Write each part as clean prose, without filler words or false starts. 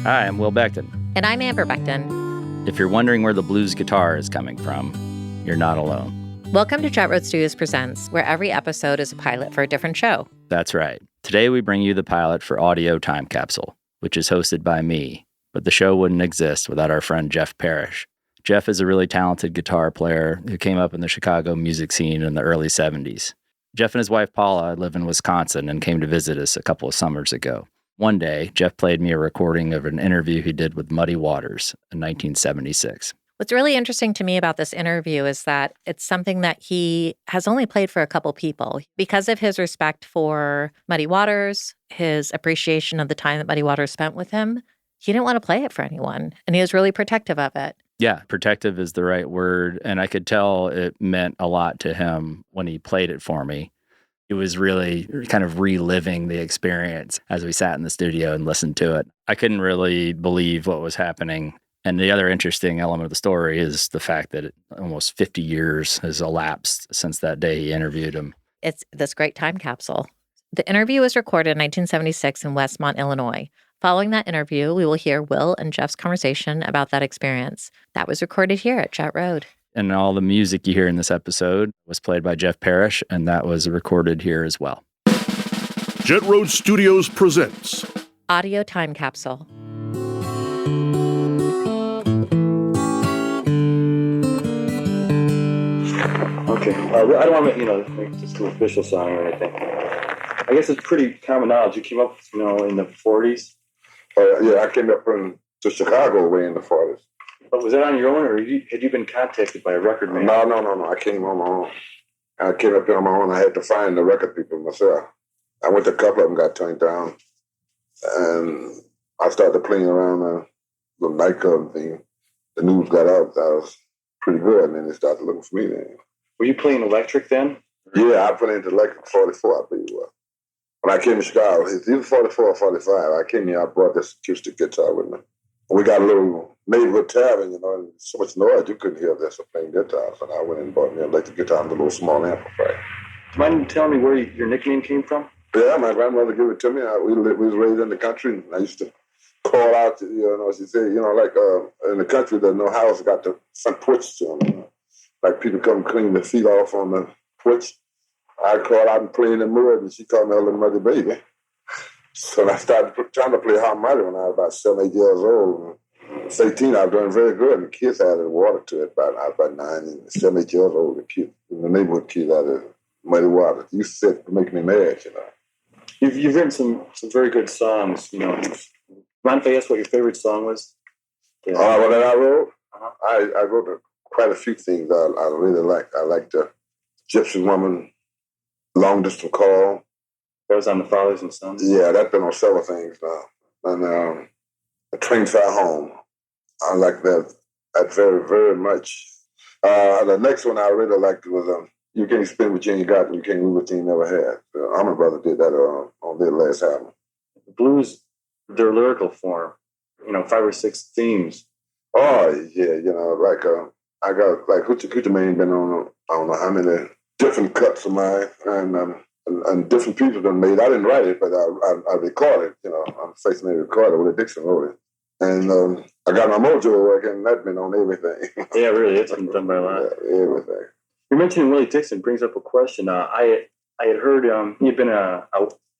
Hi, I'm Will Becton. And I'm Amber Becton. If you're wondering where the blues guitar is coming from, you're not alone. Welcome to Jett Road Studios Presents, where every episode is a pilot for a different show. That's right. Today we bring you the pilot for Audio Time Capsule, which is hosted by me, but the show wouldn't exist without our friend Jeff Parrish. Jeff is a really talented guitar player who came up in the Chicago music scene in the early 70s. Jeff and his wife Paula live in Wisconsin and came to visit us a couple of summers ago. One day, Jeff played me a recording of an interview he did with Muddy Waters in 1976. What's really interesting to me about this interview is that it's something that he has only played for a couple people. Because of his respect for Muddy Waters, his appreciation of the time that Muddy Waters spent with him, he didn't want to play it for anyone, and he was really protective of it. Yeah, protective is the right word, and I could tell it meant a lot to him when he played it for me. It was really kind of reliving the experience as we sat in the studio and listened to it. I couldn't really believe what was happening. And the other interesting element of the story is the fact that almost 50 years has elapsed since that day he interviewed him. It's this great time capsule. The interview was recorded in 1976 in Westmont, Illinois. Following that interview, we will hear Will and Jeff's conversation about that experience. That was recorded here at Jett Road. And all the music you hear in this episode was played by Jeff Parrish, and that was recorded here as well. Jett Road Studios presents Audio Time Capsule. Okay. I don't want to, make this an official song or anything. I guess it's pretty common knowledge. You came up, in the 40s? Yeah, I came up from to Chicago way in the 40s. But was that on your own, or had you been contacted by a record man? No. I came on my own. I came up here on my own. I had to find the record people myself. I went to a couple of them, got turned down. And I started playing around the nightclub thing. The news got out. I was pretty good, and then they started looking for me then. Were you playing electric then? Yeah, I put into electric 44, I believe it was. When I came to Chicago, it's either 44 or 45. I came here, I brought this acoustic guitar with me. We got a little neighborhood tavern, and so much noise you couldn't hear this playing guitars. And I went and bought me an electric guitar and a little small amplifier. Do you mind telling me where your nickname came from? Yeah, my grandmother gave it to me. We was raised in the country, and I used to call out, she said, in the country, there's no house got the front porch to them. Like people come clean their feet off on the porch. I'd call out and play in the mud, and she called me a little muddy baby. So I started trying to play harmonica when I was about 7, 8 years old. At 18, I was doing very good, and the kids added water to it. I was about 9 and 7, 8 years old. The kids, in the neighborhood kids added muddy water. You said to make me mad, You've written some very good songs, Mind if I ask what your favorite song was? Yeah. What I wrote? Uh-huh. I wrote quite a few things I really like. I like the Gypsy Woman, Long Distance Call. That was on the Fathers and Sons? Yeah, that's been on several things now. And The Train Fire Home. I like that very, very much. The next one I really liked was You Can't Spend What You Ain't Got and You Can't Lose What You Ain't Never Had. The Allman brother did that on their last album. The blues, their lyrical form, 5 or 6 themes. Oh, yeah, I got, Hoochie Mane been on, I don't know how many different cuts of mine, and different people done made. I didn't write it, but I recorded, I'm facing a recorder. Willie Dixon wrote it. And I got my mojo working, and that's been on everything. Yeah, really, it's been done by a lot. Yeah, everything. You mentioning Willie Dixon brings up a question. I had heard he had been a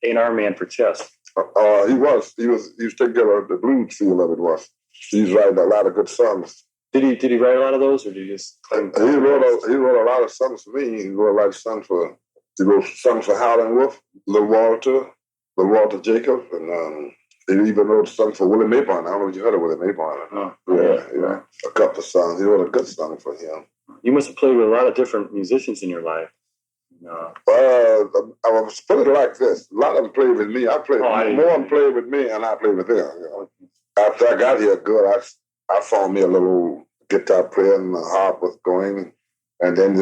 A&R man for Chess. He was taking care of the blues feel of it was. He's writing a lot of good songs. Did he write a lot of those, or did he just? He wrote a lot of songs for me. He wrote a lot of songs for Howlin' Wolf, Little Walter Jacob, and he even wrote songs for Willie Mayborn. I don't know if you heard of Willie Mayborn. Oh, yeah, a couple of songs. He wrote a good song for him. You must have played with a lot of different musicians in your life. I was put it like this: a lot of them played with me. More of them played with me, and I played with them. After I got here, I found me a little guitar player, and the harp was going, and then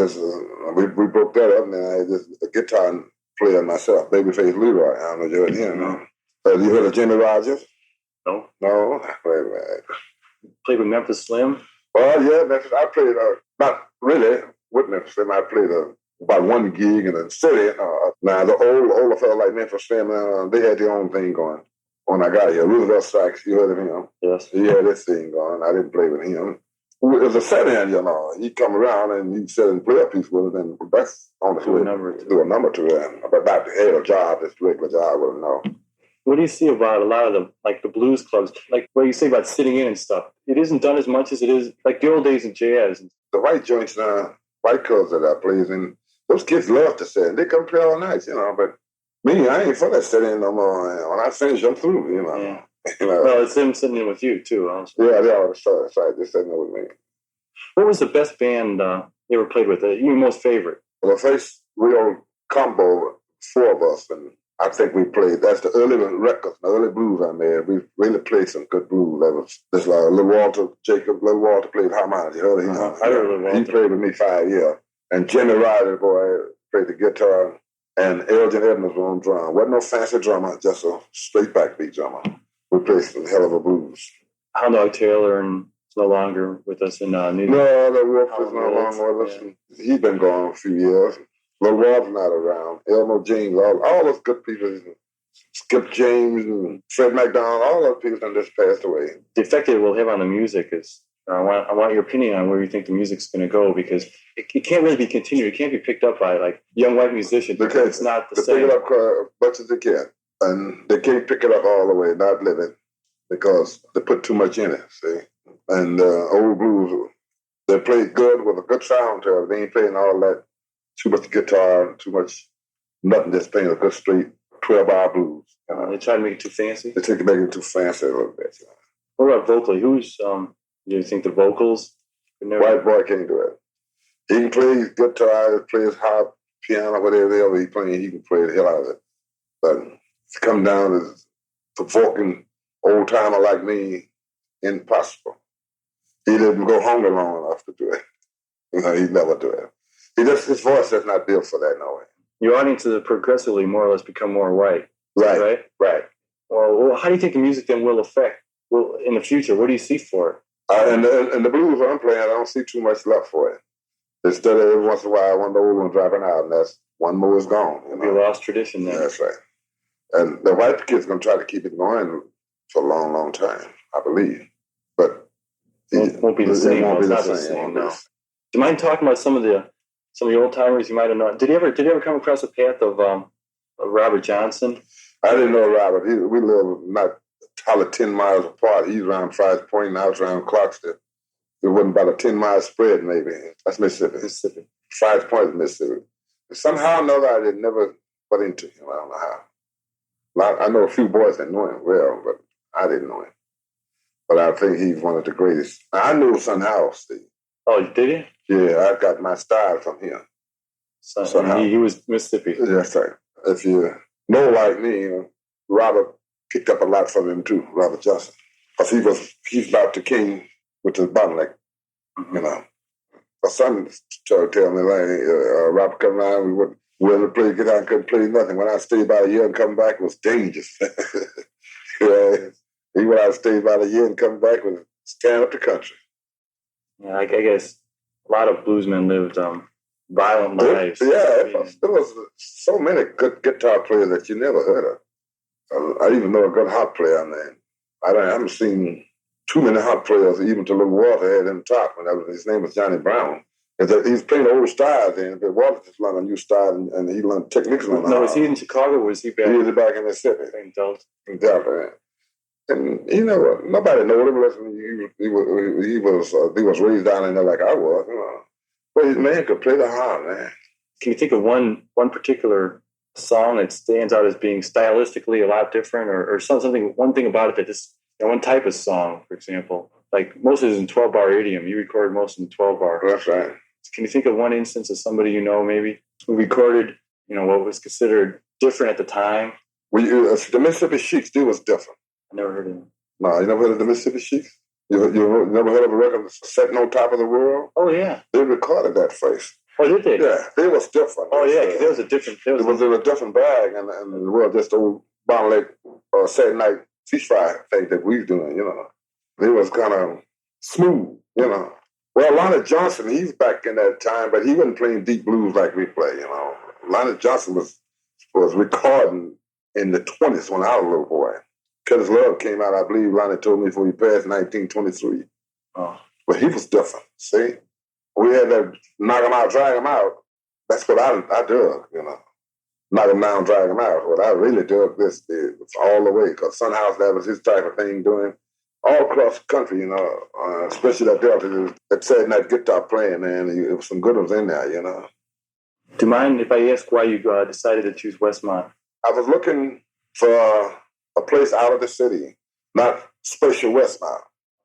we broke that up, and then I had a guitar player myself, Babyface Leroy. I don't know if you heard him. You heard of Jimmy Rogers? No. No? Wait a minute. Played with Memphis Slim? Well, yeah, Memphis. I played, not really with Memphis Slim. I played about one gig in the city. Now, the older fellas like Memphis Slim, they had their own thing going. when I got here. Roosevelt Sykes, you heard of him? Yes. He had this thing going. I didn't play with him. It was a set-in, He'd come around and he'd sit and play a piece with it, and that's on the Do a number to it. Do a number to it. But not the head job, this regular job, I wouldn't know. What do you see about a lot of the blues clubs? Like what you say about sitting in and stuff. It isn't done as much as it is like the old days in jazz. The white joints now, white clubs that I plays in, those kids love to sit in. They come play all night, but me, I ain't for that sit-in no more. When I finish, I'm through, Yeah. Well, it's them sitting in with you, too. Honestly. Yeah, they always started just sitting there with me. What was the best band you ever played with? Your most favorite? Well, the first real combo, 4 of us, and I think we played. That's the early records, the early blues I made. We really played some good blues. That was this Little Walter, Little Walter played harmonica. You heard him? I heard Little Walter. He played with me 5 years. And Jimmy Ryder, boy, played the guitar. And Elgin Edmonds was on drum. Wasn't no fancy drummer, just a straight backbeat drummer. We played some hell of a blues. Hound Dog Taylor is no longer with us in New York. No, the Wolf is no longer with us. Yeah. He's been gone a few years. Little Walter's not around. Elmo James, all those good people. Skip James and Fred McDonald, all those people that just passed away. The effect it will have on the music is, I want your opinion on where you think the music's going to go, because it can't really be continued. It can't be picked up by like young white musicians because it's not the same. They pick it up as much as they can, and they can't pick it up all the way, not living, because they put too much in it, see? And old blues, they play good with a good sound to it. They ain't playing all that, too much guitar, too much, nothing, just playing a good straight 12-hour blues. They try to make it too fancy? They try to make it too fancy a little bit. What about vocally? Do you think the vocals? White boy can't do it. He can play his guitar, play his harp, piano, whatever he's playing, he can play the hell out of it. But to come down to provoking old-timer like me, impossible. He didn't go hungry long enough to do it. He'd never do it. His voice is not built for that, no way. Your audience has progressively more or less become more white. Right. Well, how do you think the music then will affect in the future? What do you see for it? And the blues I'm playing, I don't see too much left for it. Instead of every once in a while, one of the old ones dropping out, and that's one more is gone. It'll be a lost tradition then. That's right. And the white kids going to try to keep it going for a long, long time, I believe. But it won't be the same. It won't be the same. No. Do you mind talking about some of the old timers you might have known? Did you ever come across the path of Robert Johnson? I didn't know Robert. We live not probably 10 miles apart. He's around Price Point, and I was around Clarksville. It wasn't about a 10-mile spread, maybe. That's Mississippi. Price Point is Mississippi. Somehow or another, I did never got into him. I don't know how. I know a few boys that know him well, but I didn't know him. But I think he's one of the greatest. I knew Son House, Steve. Oh, did you? Yeah, I got my style from him. He was Mississippi. That's right. If you know like me, Robert picked up a lot from him too, Robert Johnson. Because he's about the king with his bottleneck, My son started telling me, Robert come around, we wouldn't willing to play guitar and couldn't play nothing. When I stayed about a year and come back, it was dangerous. When I stayed about a year and come back, was tearing up the country. Yeah, I guess a lot of bluesmen lived violent lives. There was so many good guitar players that you never heard of. I even know a good harp player, man. I haven't seen too many harp players, even to Little Walter had him top. His name was Johnny Brown. He's playing old styles then, but Walter just learned a new style, and he learned techniques on that. No, was he in Chicago or was he back? He was back in Mississippi. In Delta. In Delta, and nobody knowed him. He was raised down in there like I was, But his man could play the harp, man. Can you think of one particular song that stands out as being stylistically a lot different, or something? One thing about it that just one type of song, for example, like most of it is in 12-bar idiom. You recorded most in 12-bar. That's right. Can you think of one instance of somebody maybe who recorded what was considered different at the time? The Mississippi Sheiks, they was different. I never heard of them. No, you never heard of the Mississippi Sheiks? You never heard of a record Setting on Top of the World? Oh, yeah. They recorded that first. Oh, did they? Yeah, they was different. Oh, yeah, because there was a different... It was in a different bag, and the world just old Bond Lake Saturday night ceasefire thing that we was doing, It was kind of smooth, Well, Lonnie Johnson, he's back in that time, but he wasn't playing deep blues like we play, Lonnie Johnson was recording in the 20s when I was a little boy. Cause Love came out, I believe, Lonnie told me before he passed in 1923. Oh. But he was different, see? We had to knock him out, drag him out. That's what I dug, you know. Knock him down, drag him out. What I really dug this is all the way, because Son House, that was his type of thing doing all across the country, you know, especially that Delta, that Saturday night guitar playing, man. It was some good ones in there, you know. Do you mind if I ask why you decided to choose Westmont? I was looking for a place out of the city, not special Westmont.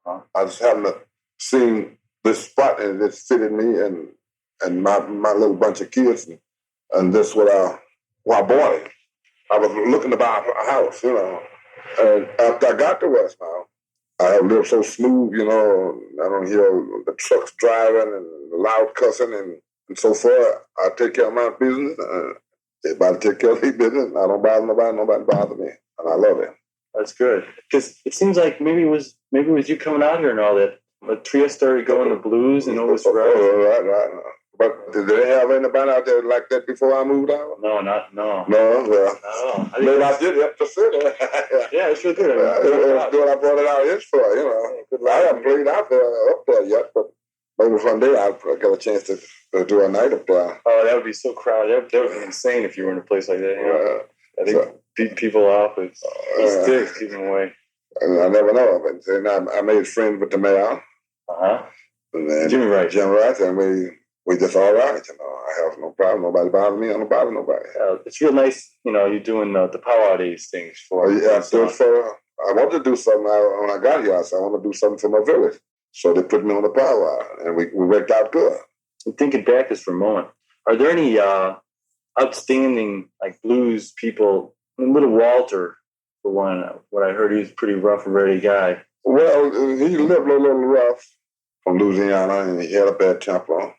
I just happened to see this spot and it fitted me and my little bunch of kids, and this what I bought it. I was looking to buy a house, you know. And after I got to Westmont, I lived so smooth, you know. I don't hear the trucks driving and the loud cussing and so forth. I take care of my business. Everybody take care of their business. I don't bother nobody bother me. And I love it. That's good. Because it seems like maybe it was you coming out here and all that. But Tria started going to blues and always right. But did they have anybody out there like that before I moved out? No. No, well. No. Maybe I did have to sit there. Yeah, it's really good. It's good I brought it out here for, you know. I haven't played out there up there yet, but maybe one day I'll get a chance to do a night up there. Oh, that would be so crowded. That would be insane if you were in a place like that. You know? I think beat people off with sticks, keep them away. And I never know of it. And I made friends with the mayor. And then Jimmy Wright, and we just all right, you know. I have no problem. Nobody bothers me. I don't bother nobody. It's real nice, you know, you're doing the Power Days things for. I want to do something. When I got here, I said I want to do something for my village. So they put me on the power, and we worked out good. And thinking back just for a moment, are there any outstanding like blues people? Little Walter, for one, what I heard, he was a pretty rough and ready guy. Well, he lived a little rough from Louisiana, and he had a bad temper.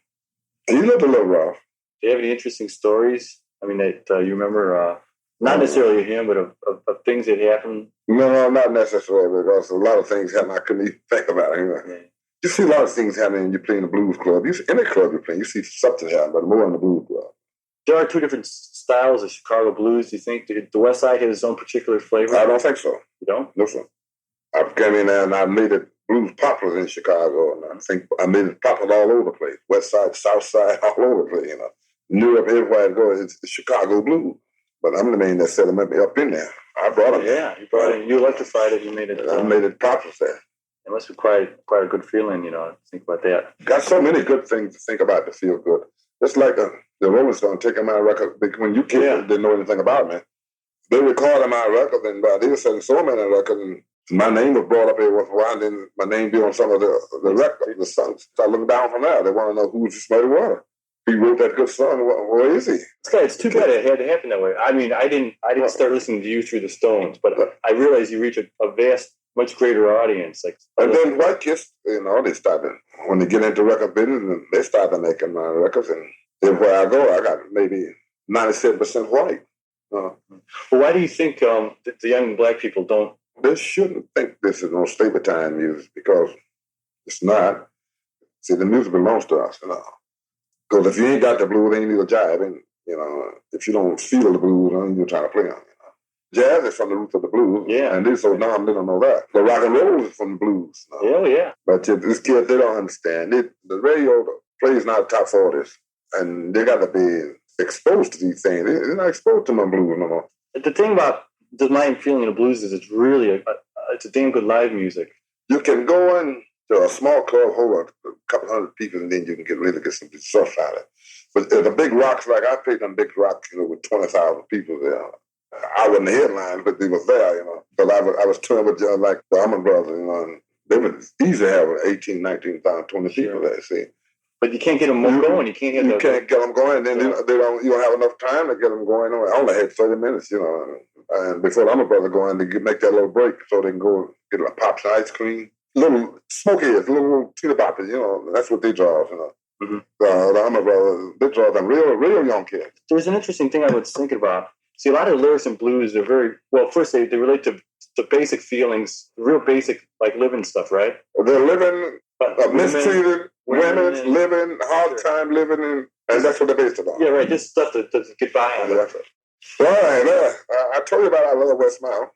He lived a little rough. Do you have any interesting stories? I mean, that you remember, not necessarily him, but of things that happened? No, not necessarily, because a lot of things happened I couldn't even think about. You know? Yeah. You see a lot of things happening when you play in the blues club. Any club you're playing, you see something happen, but more in the blues club. There are two different styles of Chicago blues. Do you think the West Side has its own particular flavor? I don't think so. You don't? No, sir. I came in there and I made it blues popular in Chicago, and I think I made it popular all over the place. West Side, South Side, all over the place, you know. New York, everywhere I go, it's the Chicago blues. But I'm the man that set them up in there. I brought it. Yeah, you brought it. You electrified it. You made it. I made it popular there. It must be quite a good feeling, you know, to think about that. Got so many good things to think about to feel good. It's like the Rolling Stones taking my record. When you kids didn't know anything about me, they recorded my record, and they were selling so many records, and my name was brought up here once in a while, and then my name be on some of the records, the songs. So I look down from there. They want to know who this somebody was. He wrote that good song. Where is he? It's too bad it had to happen that way. I mean, I didn't start listening to you through the Stones, but I realized you reach a vast, much greater audience. And then White Kiss, you know, they started, when they get into record business, and they started making my records, and everywhere I go, I got maybe 97% white. Well, why do you think the young black people don't? They shouldn't think this is no stable time music, because it's not. See, the music belongs to us, you know. Because if you ain't got the blues, ain't need a jive. And, you know, if you don't feel the blues, you're trying to play them. You know? Jazz is from the roots of the blues. Yeah. And they so dumb, they don't know that. The rock and roll is from the blues. You know? Yeah. But this kid, they don't understand. The radio plays not top 40s. And they got to be exposed to these things. They're not exposed to my blues no more. The thing about the my feeling of blues is it's really it's a damn good live music. You can go in to a small club, hold a couple hundred people, and then you can really get some stuff out of it. But the big rocks, like I played them big rocks, you know, with 20,000 people there. I wasn't the headline, but they was there, you know. Because I was touring with like the Allman brothers, you know, and they would easily have 18, 19,000, 20 people there, see. But you can't get them going. You can't get them going. And then you don't have enough time to get them going. I only had 30 minutes, you know. And before the Allman brothers go in, they make that little break so they can go get a pops and ice cream. Little smokeheads, little teeter boppers, you know. That's what they draw, you know. Mm-hmm. The Allman brothers, they draw them real young kids. There's an interesting thing I was thinking about. See, a lot of the lyrics in blues, they're very, well, first they relate to basic feelings, real basic, like living stuff, right? They're living, mistreated women, living, hard time living, and that's what they're based about. Yeah, right, just stuff to get by on. That's right. Right, I told you about I love Westmont.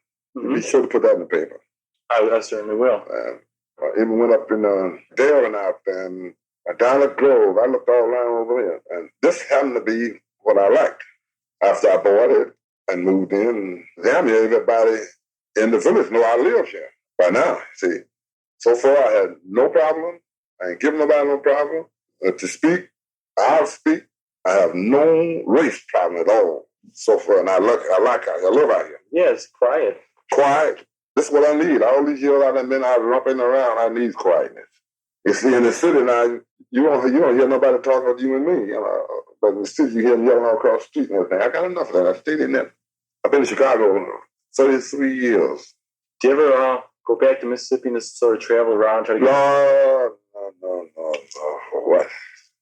Be sure to put that in the paper. I certainly will. I even went up in Dale and out there, and down at Grove. I looked all around over there, and this happened to be what I liked. After I bought it and moved in, damn near everybody in the village know I live here by now. See, so far I had no problem. I ain't giving nobody no problem. To speak, I'll speak. I have no race problem at all so far, and I like it. I live out here. Yeah, it's quiet. Quiet. This is what I need. All these years I've been out romping around, I need quietness. You see, in the city now, you don't hear nobody talking to you and me, But in the city, you hear them yelling all across the street and everything. I got enough of that. I stayed in there. I've been in Chicago 33 years. Do you ever go back to Mississippi and just sort of travel around, try to get... No. What?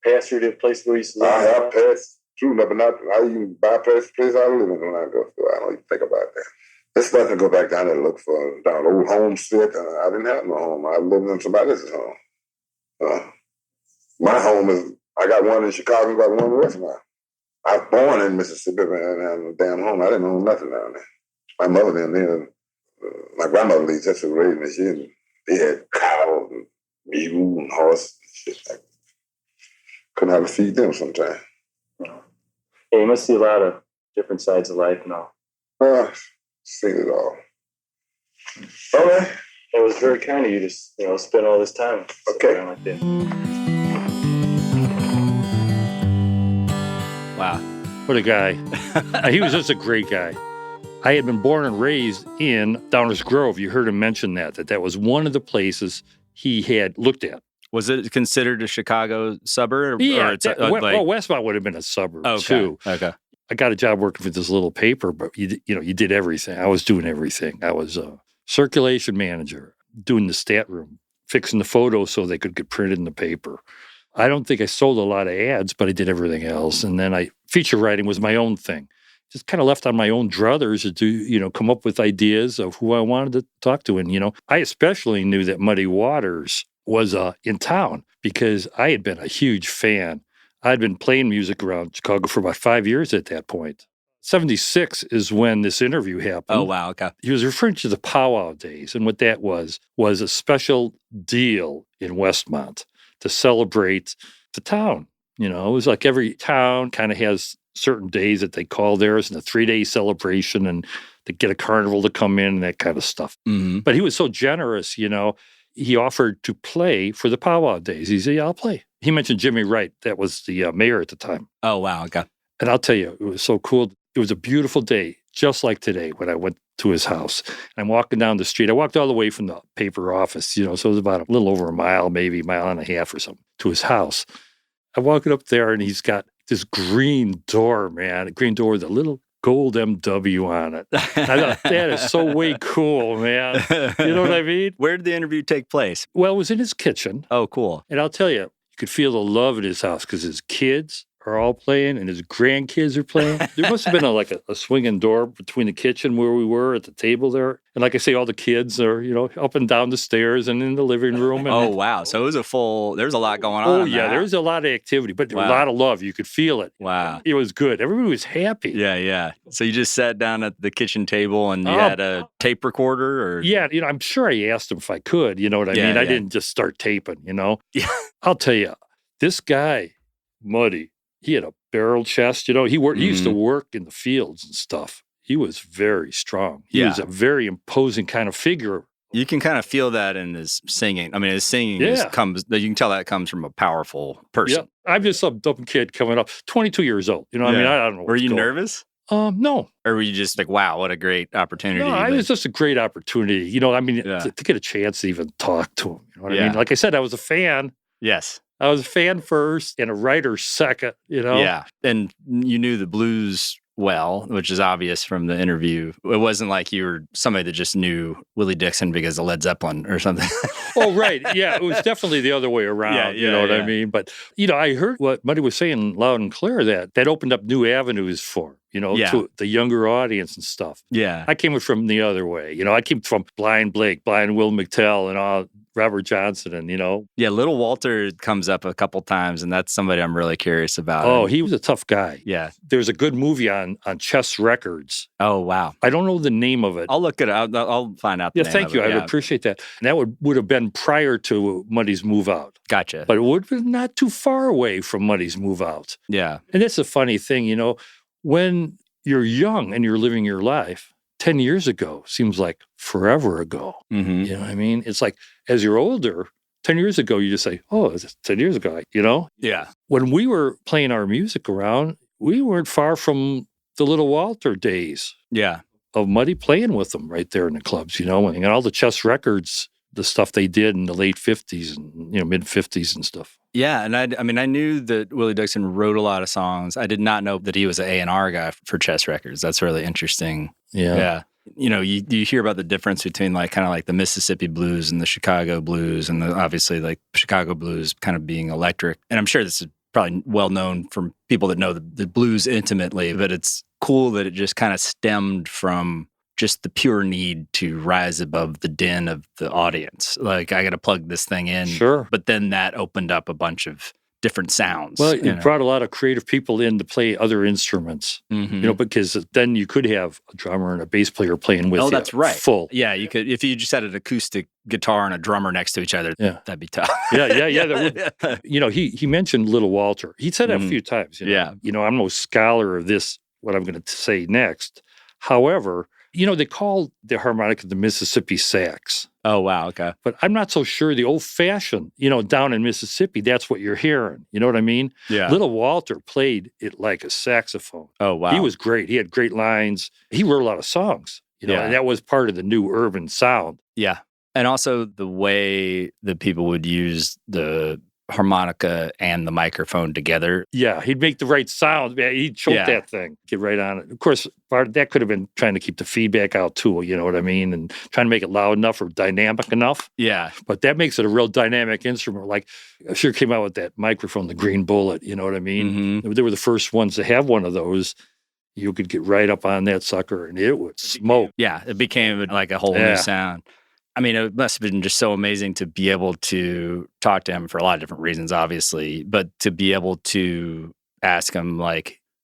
Pass through the place where you used to live? I have passed through, but I even bypass the place I live in when I go through. I don't even think about that. It's nothing to go back down there and look for down old homestead. I didn't have no home. I lived in somebody else's home. My home is, I got one in Chicago, got one in Westmont. I was born in Mississippi and had a damn home. I didn't own nothing down there. My mother and then my grandmother, at least, that's who raised me. They had cows and mule and horse and shit like that. Couldn't hardly feed them sometimes. Yeah, you must see a lot of different sides of life now. Seen it all. All right. It was very kind of you to spend all this time. Okay. Like that. Wow. What a guy. He was just a great guy. I had been born and raised in Downers Grove. You heard him mention that was one of the places he had looked at. Was it considered a Chicago suburb? Yeah. Or Westmont would have been a suburb, too. Okay. I got a job working for this little paper, but you did everything. I was doing everything. I was a circulation manager, doing the stat room, fixing the photos so they could get printed in the paper. I don't think I sold a lot of ads, but I did everything else. And then feature writing was my own thing. Just kind of left on my own druthers to come up with ideas of who I wanted to talk to. And, I especially knew that Muddy Waters was in town because I had been a huge fan. I'd been playing music around Chicago for about 5 years at that point. 76 is when this interview happened. Oh, wow. Okay. He was referring to the powwow days. And what that was a special deal in Westmont to celebrate the town. It was like every town kind of has certain days that they call theirs and a 3-day celebration and to get a carnival to come in and that kind of stuff. Mm-hmm. But he was so generous, he offered to play for the powwow days. He said, yeah, I'll play. He mentioned Jimmy Wright. That was the mayor at the time. Oh, wow. Okay. And I'll tell you, it was so cool. It was a beautiful day, just like today when I went to his house. And I'm walking down the street. I walked all the way from the paper office, so it was about a little over a mile, maybe a mile and a half or something, to his house. I'm walking up there, and he's got this green door, man, a green door with a little gold MW on it. And I thought, that is so way cool, man. You know what I mean? Where did the interview take place? Well, it was in his kitchen. Oh, cool. And I'll tell you could feel the love in his house because his kids are all playing and his grandkids are playing. There must have been a swinging door between the kitchen where we were at the table there. And like I say, all the kids are, up and down the stairs and in the living room. And wow. So it was there's a lot going on. Oh, yeah. There was a lot of activity, but there was a lot of love. You could feel it. Wow. It was good. Everybody was happy. Yeah. So you just sat down at the kitchen table and you had a tape recorder? Or? Yeah. I'm sure I asked him if I could. You know what I mean? I didn't just start taping, Yeah. I'll tell you, this guy, Muddy, he had a barrel chest. He used to work in the fields and stuff. He was very strong. He was a very imposing kind of figure. You can kind of feel that in his singing. I mean, his singing you can tell that comes from a powerful person. Yeah. I'm just some dumb kid coming up, 22 years old. I mean, I don't know. Were you nervous? No. Or were you just like, wow, what a great opportunity? No, it was just a great opportunity. To get a chance to even talk to him. You know what I mean? Like I said, I was a fan. Yes. I was a fan first and a writer second, Yeah. And you knew the blues well, which is obvious from the interview. It wasn't like you were somebody that just knew Willie Dixon because of Led Zeppelin or something. Oh, right. Yeah. It was definitely the other way around. You know what I mean? But, I heard what Muddy was saying loud and clear that opened up new avenues for to the younger audience and stuff. Yeah. I came from the other way. I came from Blind Blake, Blind Will McTell, and all Robert Johnson, and Yeah, Little Walter comes up a couple times, and that's somebody I'm really curious about. Oh, he was a tough guy. Yeah. There's a good movie on Chess Records. Oh, wow. I don't know the name of it. I'll look it up. I'll find out the name Thank of you. it. I would appreciate that. And that would have been prior to Muddy's move out. Gotcha. But it would have been not too far away from Muddy's move out. Yeah. And that's a funny thing, when you're young and you're living your life, 10 years ago seems like forever ago. Mm-hmm. You know what I mean? It's like as you're older, 10 years ago, you just say, oh, it's 10 years ago, Yeah. When we were playing our music around, we weren't far from the Little Walter days. Yeah. Of Muddy playing with them right there in the clubs, and all the Chess Records, the stuff they did in the late 50s and, mid 50s and stuff. Yeah, and I knew that Willie Dixon wrote a lot of songs. I did not know that he was an A&R guy for Chess Records. That's really interesting. Yeah. You hear about the difference between kind of the Mississippi blues and the Chicago blues, and obviously Chicago blues kind of being electric. And I'm sure this is probably well known from people that know the blues intimately, but it's cool that it just kind of stemmed from just the pure need to rise above the din of the audience. I got to plug this thing in. Sure. But then that opened up a bunch of different sounds. Well, it brought a lot of creative people in to play other instruments, Mm-hmm. Because then you could have a drummer and a bass player playing with you. Oh, that's right. Full. Yeah, you could, if you just had an acoustic guitar and a drummer next to each other, that'd be tough. Yeah. That would, he mentioned Little Walter. He said that a few times. Yeah. I'm no scholar of this, what I'm going to say next. However, they call the harmonica the Mississippi sax. Oh, wow. Okay. But I'm not so sure the old-fashioned, down in Mississippi, that's what you're hearing. You know what I mean? Yeah. Little Walter played it like a saxophone. Oh, wow. He was great. He had great lines. He wrote a lot of songs, and that was part of the new urban sound. Yeah. And also the way that people would use the harmonica and the microphone together. Yeah, he'd make the right sound. Man, he'd choke that thing, get right on it. Of course, part of that could have been trying to keep the feedback out too, you know what I mean? And trying to make it loud enough or dynamic enough. Yeah. But that makes it a real dynamic instrument. Like, I sure came out with that microphone, the Green Bullet, you know what I mean? Mm-hmm. They were the first ones to have one of those. You could get right up on that sucker and it would smoke. Yeah, it became like a whole new sound. I mean, it must have been just so amazing to be able to talk to him for a lot of different reasons, obviously, but to be able to ask him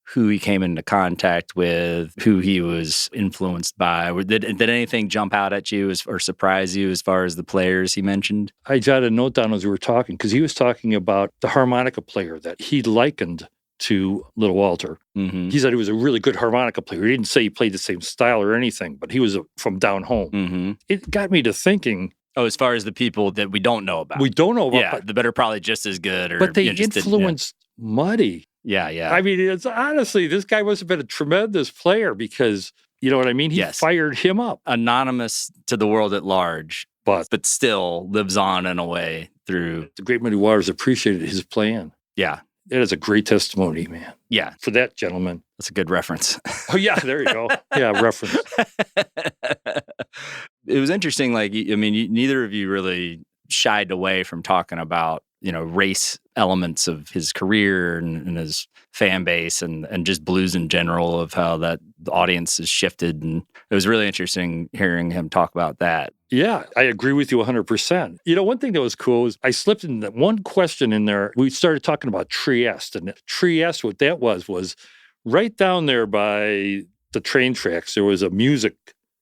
who he came into contact with, who he was influenced by. Did anything jump out at you or surprise you as far as the players he mentioned? I jotted a note down as we were talking because he was talking about the harmonica player that he likened to Little Walter. Mm-hmm. He said he was a really good harmonica player. He didn't say he played the same style or anything, but he was from down home. Mm-hmm. It got me to thinking. Oh, as far as the people that we don't know about. We don't know about. Yeah, that are probably just as good. But they influenced Muddy. Yeah. I mean, it's honestly, this guy must have been a tremendous player because, you know what I mean? He fired him up. Anonymous to the world at large, but still lives on in a way through. The great Muddy Waters appreciated his playing. Yeah. That is a great testimony, man. Yeah. For that gentleman. That's a good reference. Oh, yeah, there you go. Yeah, reference. It was interesting. Neither of you really shied away from talking about, race elements of his career and his fan base and just blues in general, of how that the audience has shifted. And it was really interesting hearing him talk about that. Yeah, I agree with you 100%. One thing that was cool is I slipped in that one question in there. We started talking about Trieste, and Trieste, what that was right down there by the train tracks. There was a music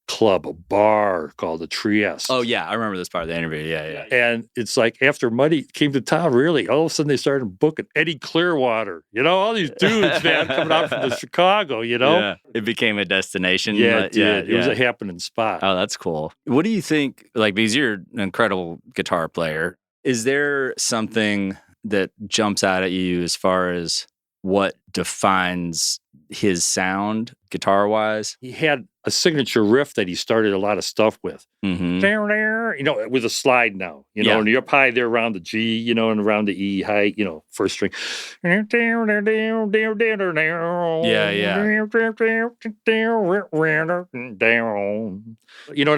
club, a bar called the Trieste. Oh, yeah. I remember this part of the interview. Yeah. And it's like after Muddy came to town, really, all of a sudden they started booking Eddie Clearwater. All these dudes, man, coming out from Chicago, Yeah. It became a destination. Yeah, it did. It was a happening spot. Oh, that's cool. What do you think, because you're an incredible guitar player, is there something that jumps out at you as far as what defines his sound guitar-wise? He had a signature riff that he started a lot of stuff with. Mm-hmm. With a slide now, and you're up high there around the G, and around the E high, first string. Yeah. You know what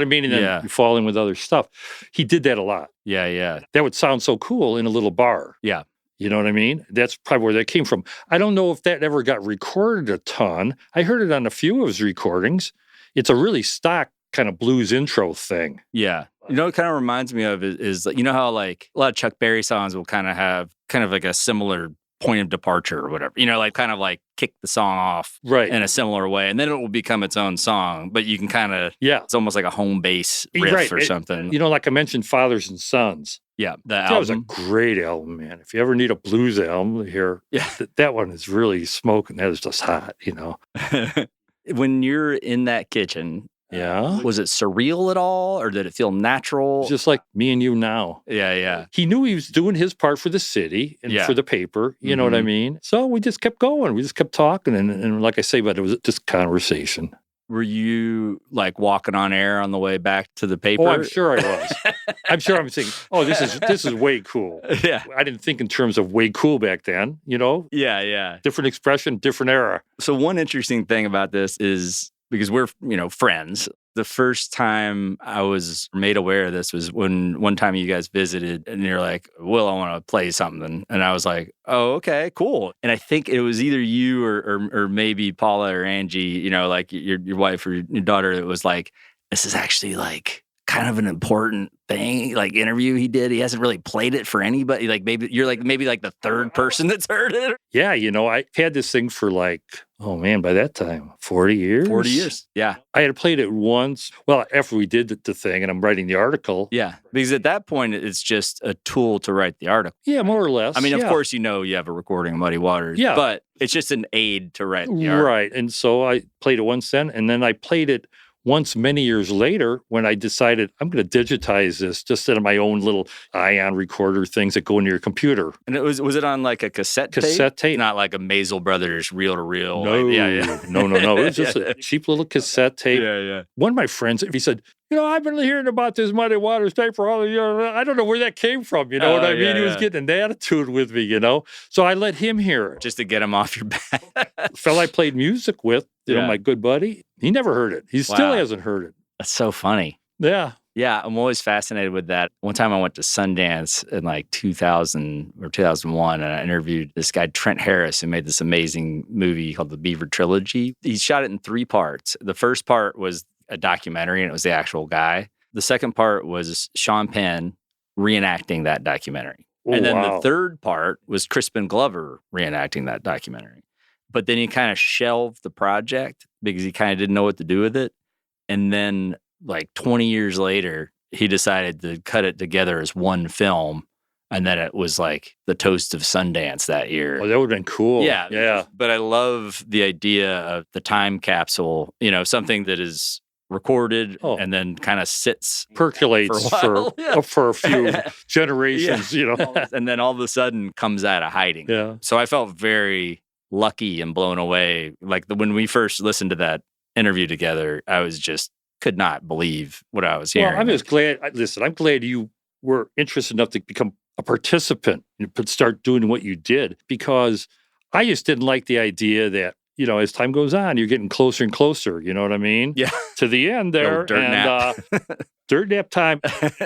I mean? And then you fall in with other stuff. He did that a lot. Yeah. That would sound so cool in a little bar. Yeah. You know what I mean? That's probably where that came from. I don't know if that ever got recorded a ton. I heard it on a few of his recordings. It's a really stock kind of blues intro thing. Yeah. You know, what it kind of reminds me of is you know how like a lot of Chuck Berry songs will kind of have kind of like a similar point of departure or whatever, you know, like kind of like kick the song off in a similar way. And then it will become its own song, but you can kind of, it's almost like a home base riff or something. You know, like I mentioned, Fathers and Sons. Yeah. That was a great album, man. If you ever need a blues album, that one is really smoking. That is just hot, you know. When you're in that kitchen, was it surreal at all, or did it feel natural? Just like me and you now. Yeah. He knew he was doing his part for the city and for the paper. You know what I mean? So we just kept going. We just kept talking. And like I say, but it was just conversation. Were you like walking on air on the way back to the paper? Oh, I'm sure I was. I'm sure I'm thinking, oh, this is way cool. Yeah. I didn't think in terms of way cool back then, you know? Yeah. Different expression, different era. So one interesting thing about this is, because we're, you know, friends, the first time I was made aware of this was when one time you guys visited and you're like, Will, I want to play something. And I was like, oh, okay, cool. And I think it was either you or maybe Paula or Angie, you know, like your wife or your daughter, that was like, this is actually like kind of an important thing, like interview he did. He hasn't really played it for anybody. Like maybe you're like the third person that's heard it. Yeah, you know, I had this thing for like, oh man, by that time, 40 years? 40 years, yeah. I had played it once, well, after we did the thing and I'm writing the article. Yeah, because at that point, it's just a tool to write the article. Yeah, more or less. I mean, of course, you know you have a recording of Muddy Waters, but it's just an aid to write the article. Right, and so I played it once then, and then I played it once many years later when I decided I'm going to digitize this just in my own little ion recorder things that go into your computer. And was it on like a cassette tape? Not like a Maisel Brothers reel-to-reel. No, like, no. It was just a cheap little cassette tape. Yeah. One of my friends, he said, you know, I've been hearing about this Muddy Waters tape for all the years. I don't know where that came from. You know what I mean? He was getting an attitude with me, you know? So I let him hear it. Just to get him off your back. The fella I played music with, you know, my good buddy, he never heard it. He still hasn't heard it. That's so funny. Yeah. Yeah, I'm always fascinated with that. One time I went to Sundance in like 2000 or 2001, and I interviewed this guy, Trent Harris, who made this amazing movie called The Beaver Trilogy. He shot it in 3 parts. The first part was a documentary, and it was the actual guy. The second part was Sean Penn reenacting that documentary. Oh, and then the third part was Crispin Glover reenacting that documentary. But then he kind of shelved the project because he kind of didn't know what to do with it. And then like 20 years later, he decided to cut it together as one film. And then it was like the toast of Sundance that year. Oh, that would have been cool. Yeah. But I love the idea of the time capsule, you know, something that is recorded and then kind of percolates for a few generations, you know. And then all of a sudden comes out of hiding. Yeah. So I felt very lucky and blown away. Like when we first listened to that interview together, I was just could not believe what I was hearing. Well, I'm just glad. Listen, I'm glad you were interested enough to become a participant and start doing what you did, because I just didn't like the idea that, you know, as time goes on, you're getting closer and closer. You know what I mean? Yeah. To the end there. Dirt nap. Dirt nap time.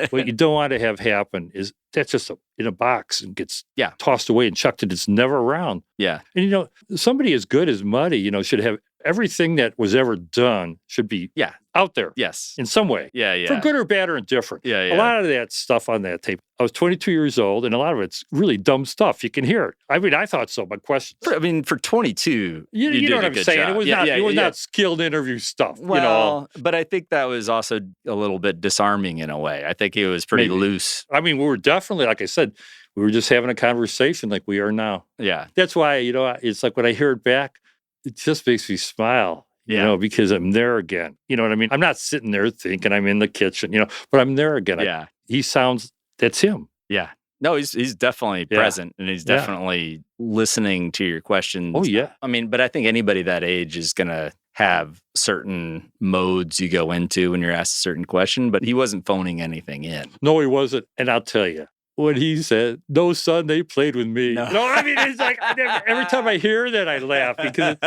What you don't want to have happen is that's just in a box and gets tossed away and chucked, and it's never around. Yeah. And, you know, somebody as good as Muddy, you know, should have everything that was ever done should be out there. Yes. In some way. Yeah. For good or bad or indifferent. Yeah. A lot of that stuff on that tape. I was 22 years old, and a lot of it's really dumb stuff. You can hear it. I mean, I thought so. My question. For 22, you know what I'm saying. Job. It was not skilled interview stuff. Well, you know? But I think that was also a little bit disarming in a way. I think it was pretty loose. I mean, we were definitely, like I said, we were just having a conversation like we are now. Yeah. That's why, you know, it's like when I hear it back, it just makes me smile. You know, because I'm there again. You know what I mean? I'm not sitting there thinking I'm in the kitchen, you know, but I'm there again. Yeah. He sounds, that's him. Yeah. No, he's definitely present, and he's definitely listening to your questions. Oh, yeah. I mean, but I think anybody that age is going to have certain modes you go into when you're asked a certain question, but he wasn't phoning anything in. No, he wasn't. And I'll tell you, when he said, "No, son, they played with me." No, I mean, it's like every time I hear that, I laugh because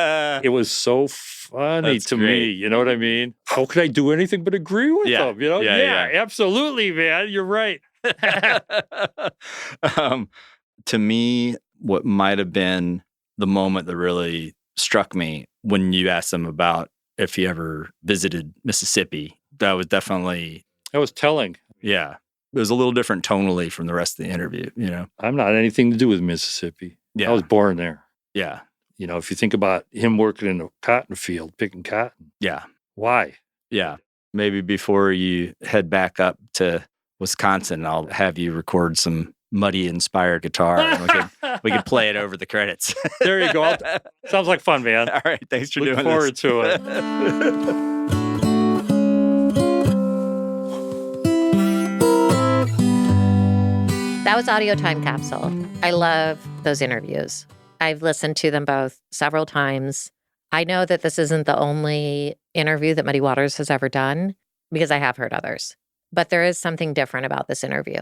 it was so funny to me. You know what I mean? How could I do anything but agree with him? You know? Yeah, absolutely, man. You're right. To me, what might have been the moment that really struck me when you asked him about if he ever visited Mississippi, that was definitely, That was telling. yeah. It was a little different tonally from the rest of the interview, I'm not anything to do with Mississippi. Yeah. I was born there. Yeah. If you think about him working in a cotton field, picking cotton, Yeah. why? Yeah. Maybe before you head back up to Wisconsin, I'll have you record some Muddy-inspired guitar, and we could play it over the credits. There you go. Sounds like fun, man. All right. Thanks for Look doing forward this. to it. That was Audio Time Capsule. I love those interviews. I've listened to them both several times. I know that this isn't the only interview that Muddy Waters has ever done, because I have heard others. But there is something different about this interview.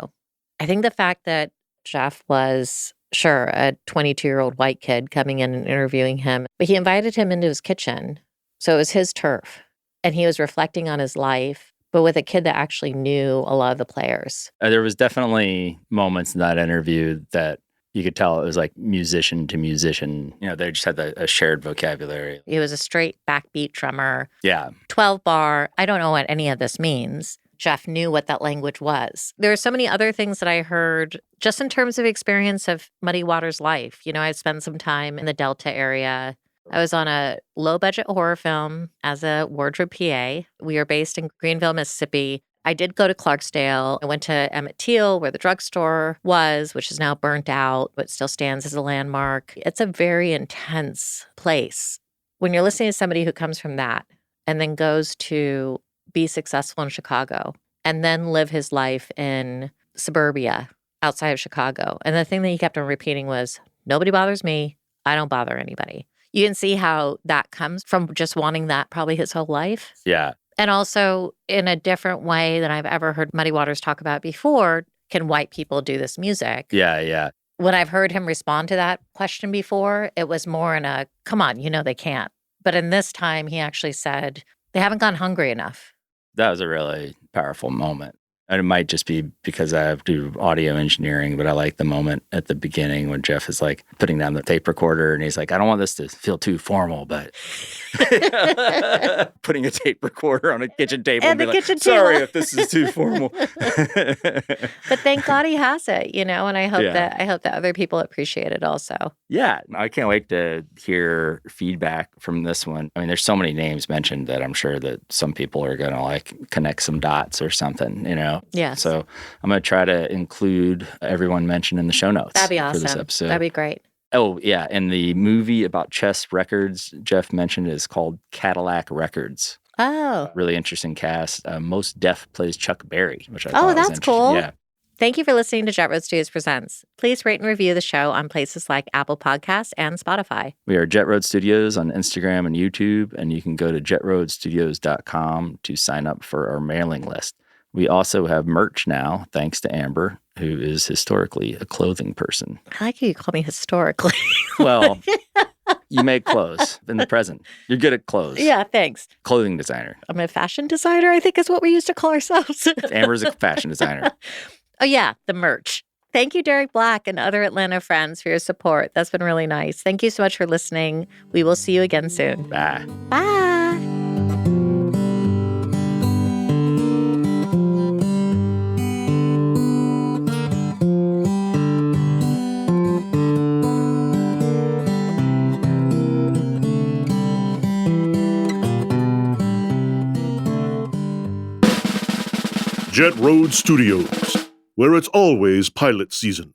I think the fact that Jeff was, sure, a 22-year-old white kid coming in and interviewing him, but he invited him into his kitchen. So it was his turf. And he was reflecting on his life, but with a kid that actually knew a lot of the players. There was definitely moments in that interview that you could tell it was like musician to musician. They just had a shared vocabulary. He was a straight backbeat drummer. Yeah. 12 bar. I don't know what any of this means. Jeff knew what that language was. There are so many other things that I heard just in terms of experience of Muddy Waters' life. I spent some time in the Delta area. I was on a low-budget horror film as a wardrobe PA. We are based in Greenville, Mississippi. I did go to Clarksdale. I went to Emmett Till, where the drugstore was, which is now burnt out, but still stands as a landmark. It's a very intense place. When you're listening to somebody who comes from that and then goes to be successful in Chicago and then live his life in suburbia outside of Chicago. And the thing that he kept on repeating was, nobody bothers me. I don't bother anybody. You can see how that comes from just wanting that probably his whole life. Yeah. And also in a different way than I've ever heard Muddy Waters talk about before, can white people do this music? Yeah. Yeah. When I've heard him respond to that question before, it was more in a, come on, they can't. But in this time, he actually said, they haven't gone hungry enough. That was a really powerful moment. And it might just be because I do audio engineering, but I like the moment at the beginning when Jeff is like putting down the tape recorder and he's like, I don't want this to feel too formal, but putting a tape recorder on a kitchen table and be like, sorry if this is too formal. But thank God he has it, and I hope that other people appreciate it also. Yeah, I can't wait to hear feedback from this one. I mean, there's so many names mentioned that I'm sure that some people are going to like connect some dots or something, Yes. So I'm going to try to include everyone mentioned in the show notes. That'd be awesome. For this episode. That'd be great. Oh, yeah. And the movie about Chess Records Jeff mentioned is called Cadillac Records. Oh. Really interesting cast. Most Def plays Chuck Berry, which I thought was that's interesting. cool. Yeah. Thank you for listening to Jett Road Studios Presents. Please rate and review the show on places like Apple Podcasts and Spotify. We are Jett Road Studios on Instagram and YouTube, and you can go to jetroadstudios.com to sign up for our mailing list. We also have merch now, thanks to Amber, who is historically a clothing person. I like how you call me historically. Well, you make clothes in the present. You're good at clothes. Yeah, thanks. Clothing designer. I'm a fashion designer, I think is what we used to call ourselves. Amber's a fashion designer. Oh, yeah, the merch. Thank you, Derek Black and other Atlanta friends for your support. That's been really nice. Thank you so much for listening. We will see you again soon. Bye. Bye. Jett Road Studios, where it's always pilot season.